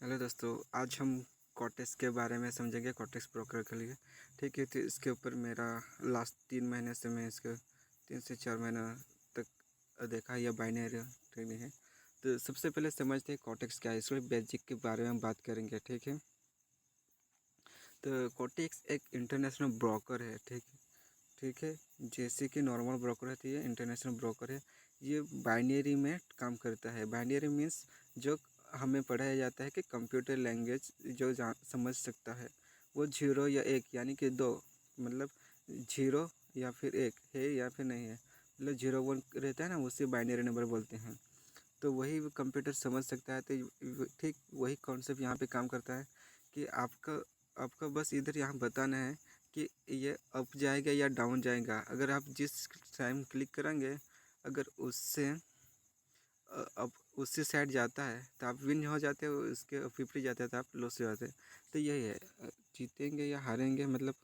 Hello दोस्तों, आज हम कॉटेक्स के बारे में समझेंगे। कॉटेक्स ब्रोकर के लिए ठीक है। तो इसके ऊपर मेरा लास्ट 3 महीने से मैं इसके 3 से 4 महीना तक देखा यह बाइनरी ट्रेडिंग है। तो सबसे पहले समझते हैं कॉटेक्स क्या है। इसके बेसिक के बारे में हम बात करेंगे, ठीक है। तो कॉटेक्स एक इंटरनेशनल ब्रोकर है, ठीक है। जैसे कि नॉर्मल ब्रोकर होती है, इंटरनेशनल ब्रोकर है। ये बाइनरी में काम करता है। बाइनरी मीन्स जो हमें पढ़ाया जाता है कि कंप्यूटर लैंग्वेज जो समझ सकता है वो जीरो या एक यानी कि दो, मतलब जीरो या फिर एक है या फिर नहीं है, मतलब जीरो वन रहता है ना, उसे बाइनरी नंबर बोलते हैं। तो वही कंप्यूटर समझ सकता है। तो ठीक वही कॉन्सेप्ट यहाँ पे काम करता है कि आपका आपका बस इधर यहाँ बताना है कि ये अप जाएगा या डाउन जाएगा। अगर आप जिस टाइम क्लिक करेंगे, अगर अब उससे साइड जाता है तो आप विन हो जाते हो, उसके विपरीत जाते हैं तो आप लॉस हो जाते हैं। तो यही है, जीतेंगे या हारेंगे, मतलब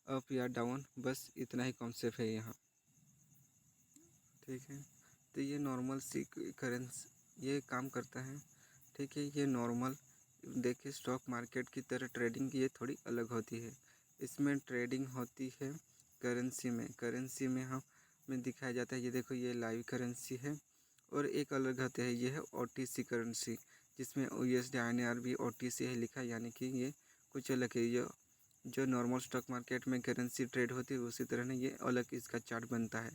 अप या डाउन, बस इतना ही कॉन्सेप्ट है यहाँ, ठीक है। तो ये नॉर्मल सी करेंसी ये काम करता है, ठीक है। ये नॉर्मल देखिए स्टॉक मार्केट की तरह ट्रेडिंग की ये थोड़ी अलग होती है। इसमें ट्रेडिंग होती है करेंसी में हमें दिखाया जाता है। ये देखो, ये लाइव करेंसी है। और एक अलग होता है, ये है ओटीसी करेंसी, जिसमें यूएसडी आईएनआर भी ओटीसी है लिखा, यानी कि ये कुछ अलग है। ये जो नॉर्मल स्टॉक मार्केट में करेंसी ट्रेड होती है उसी तरह ना ये अलग इसका चार्ट बनता है।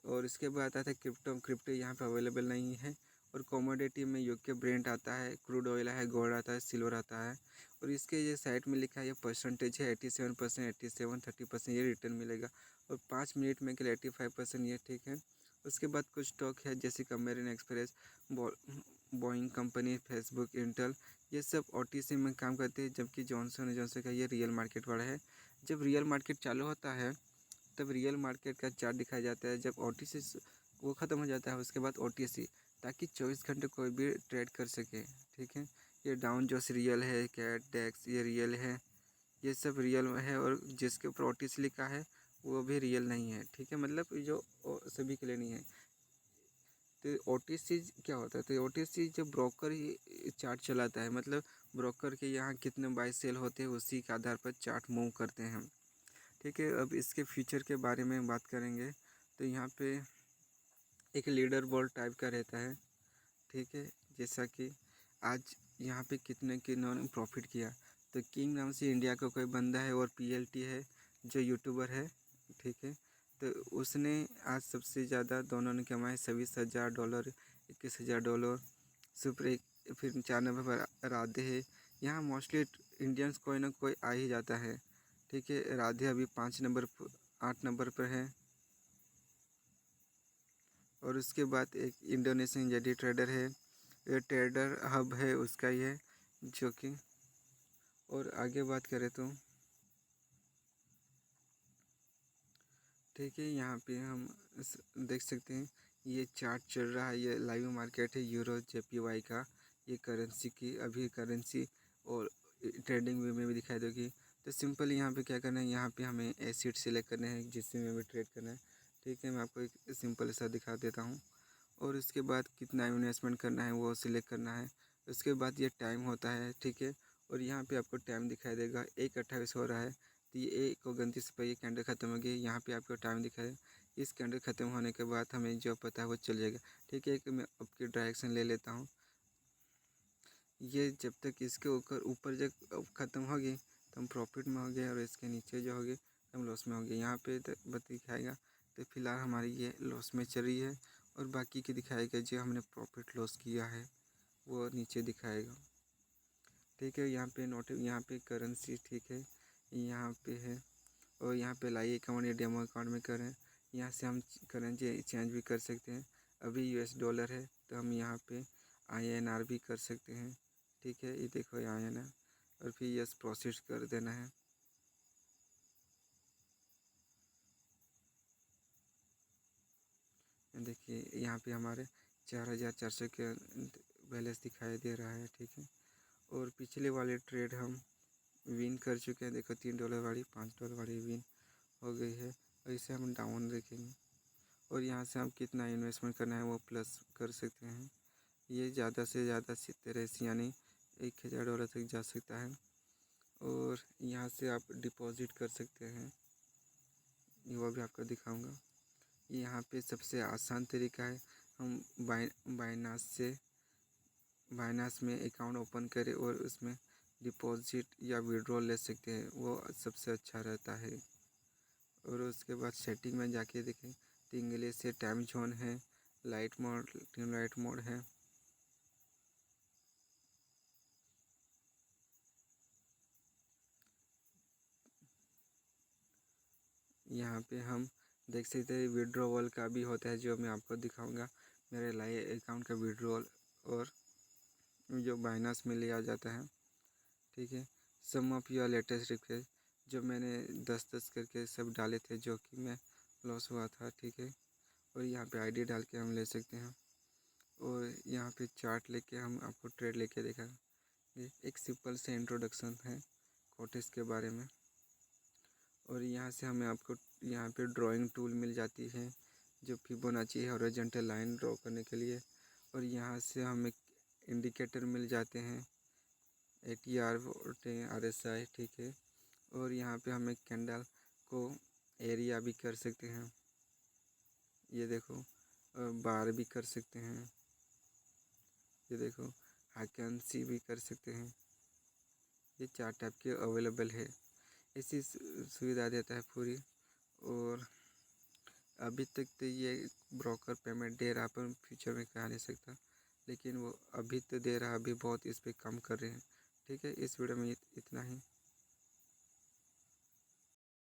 और इसके बाद आता है क्रिप्टो यहाँ पे अवेलेबल नहीं है। और कमोडिटी में यूके ब्रेंट आता है, क्रूड ऑयल है, गोल्ड आता है, सिल्वर आता है। और इसके ये साइड में लिखा है, ये परसेंटेज है 87%, 87, 30% ये रिटर्न मिलेगा। और 5 मिनट में के लिए 85% ये, ठीक है। उसके बाद कुछ स्टॉक है जैसे कि American express, Boeing company, Facebook, Intel, ये सब ओटीसी में काम करते हैं। जबकि जॉनसन एंड जॉनसन का ये रियल मार्केट वाला है। जब रियल मार्केट चालू होता है तब रियल मार्केट का चार्ट दिखाया जाता है। जब ओटीसी वो ख़त्म हो जाता है उसके बाद ओटीसी, ताकि 24 घंटे कोई भी ट्रेड कर सके, ठीक है। ये डाउन जोस रियल है, कैट डेक्स ये रियल है, ये सब रियल है। और जिसके ऊपर ओटीसी लिखा है वो भी रियल नहीं है, ठीक है। मतलब जो सभी के लिए नहीं है। तो ओटीसी क्या होता है? तो ओटीसी जो ब्रोकर ही चार्ट चलाता है, मतलब ब्रोकर के यहाँ कितने बाय सेल होते हैं उसी के आधार पर चार्ट मूव करते हैं हम, ठीक है। अब इसके फीचर के बारे में बात करेंगे। तो यहाँ पे एक लीडर बोर्ड टाइप का रहता है, ठीक है। जैसा कि आज यहाँ पे कितने किन्होंने प्रॉफिट किया। तो किंग नाम से इंडिया का कोई बंदा है और पीएलटी है जो यूट्यूबर है, ठीक है। तो उसने आज सबसे ज़्यादा दोनों ने कमाए $27,000, $21,000। सुपर एक फिर 4 नंबर पर राधे है। यहाँ मोस्टली इंडियंस कोई ना कोई आ ही जाता है, ठीक है। राधे अभी 8 नंबर पर है। और उसके बाद एक इंडोनेशियन जेडी ट्रेडर है, ये ट्रेडर हब है उसका ही है, जो कि और आगे बात करें तो ठीक है। यहाँ पे हम देख सकते हैं ये चार्ट चल रहा है। ये लाइव मार्केट है यूरो जेपीवाई का। ये करेंसी की अभी करेंसी और ट्रेडिंग वे में भी दिखाई देगी। तो सिंपल यहाँ पे क्या करना है, यहाँ पे हमें एसिड सेलेक्ट करना है जिससे में भी ट्रेड करना है, ठीक है। मैं आपको एक सिंपल सा दिखा देता हूँ। और उसके बाद कितना इन्वेस्टमेंट करना है वो सिलेक्ट करना है। उसके बाद ये टाइम होता है, ठीक है। और यहाँ पे आपको टाइम दिखाई देगा 1:28 हो रहा है। तो ये 1:29 पर ये कैंडल ख़त्म हो गई। यहाँ पे आपको टाइम दिखाए। इस कैंडल ख़त्म होने के बाद हमें जो पता है वो चल जाएगा, ठीक है। एक मैं आपकी डायरेक्शन ले लेता हूँ। ये जब तक इसके ऊपर ऊपर जब ख़त्म होगी तो हम प्रॉफिट में हो गए, और इसके नीचे जो होगी तो हम लॉस में हो गए। यहाँ पे बस दिखाएगा। तो फिलहाल हमारी ये लॉस में चल रही है। और बाकी की दिखाएगा जो हमने प्रॉफिट लॉस किया है वो नीचे दिखाएगा, ठीक है। यहाँ पे नोट, यहाँ पे करेंसी, ठीक है, यहाँ पे है। और यहाँ पे लाइव अकाउंट या डेमो अकाउंट में करें, यहाँ से हम करेंसी चेंज भी कर सकते हैं। अभी यूएस डॉलर है तो हम यहाँ पे आईएनआर भी कर सकते हैं, ठीक है। ये देखो आईएनआर, और फिर यस प्रोसीड कर देना है। देखिए यहाँ पे हमारे 4,400 के बैलेंस दिखाई दे रहा है, ठीक है। और पिछले वाले ट्रेड हम विन कर चुके हैं। देखो $3 वाली, $5 वाली विन हो गई है। और इसे हम डाउन देखेंगे और यहाँ से हम कितना इन्वेस्टमेंट करना है वो प्लस कर सकते हैं। ये ज़्यादा से ज़्यादा 70 यानी $1000 तक जा सकता है। और यहाँ से आप डिपॉज़िट कर सकते हैं, वो भी आपको दिखाऊंगा। यहाँ पे सबसे आसान तरीका है, हम बाइनास में अकाउंट ओपन करें और उसमें डिपॉज़िट या विड्रॉल ले सकते हैं, वो सबसे अच्छा रहता है। और उसके बाद सेटिंग में जाके देखें तो इंग्लिश से टाइम जोन है, लाइट मोड है। यहाँ पे हम देख सकते हैं विड्रॉवल का भी होता है, जो मैं आपको दिखाऊंगा। मेरे लाइव अकाउंट का विड्रॉल और जो बाइनास में लिया जाता है, ठीक है। सम ऑफ योर लेटेस्ट रिक्वेस्ट, जो मैंने 10-10 करके सब डाले थे, जो कि मैं लॉस हुआ था, ठीक है। और यहाँ पे आईडी डाल के हम ले सकते हैं। और यहाँ पे चार्ट लेके हम आपको ट्रेड लेके देखा। ये एक सिंपल से इंट्रोडक्शन है कोटेस के बारे में। और यहाँ से हमें आपको यहाँ पे ड्राइंग टूल मिल जाती है, जो फिबोनाची है हॉरिजॉन्टल लाइन ड्रॉ करने के लिए। और यहाँ से हमें इंडिकेटर मिल जाते हैं, ATR RSI, ठीक है। और यहाँ पे हमें कैंडल को एरिया भी कर सकते हैं, ये देखो। और बार भी कर सकते हैं, ये देखो। वैकेंसी भी कर सकते हैं। ये 4 टाइप के अवेलेबल है। ऐसी सुविधा देता है पूरी। और अभी तक तो ये ब्रोकर पेमेंट दे रहा, पर फ्यूचर में कहा नहीं सकता, लेकिन वो अभी तो दे रहा, अभी बहुत इस पर काम कर रहे हैं, ठीक है। इस वीडियो में इतना ही।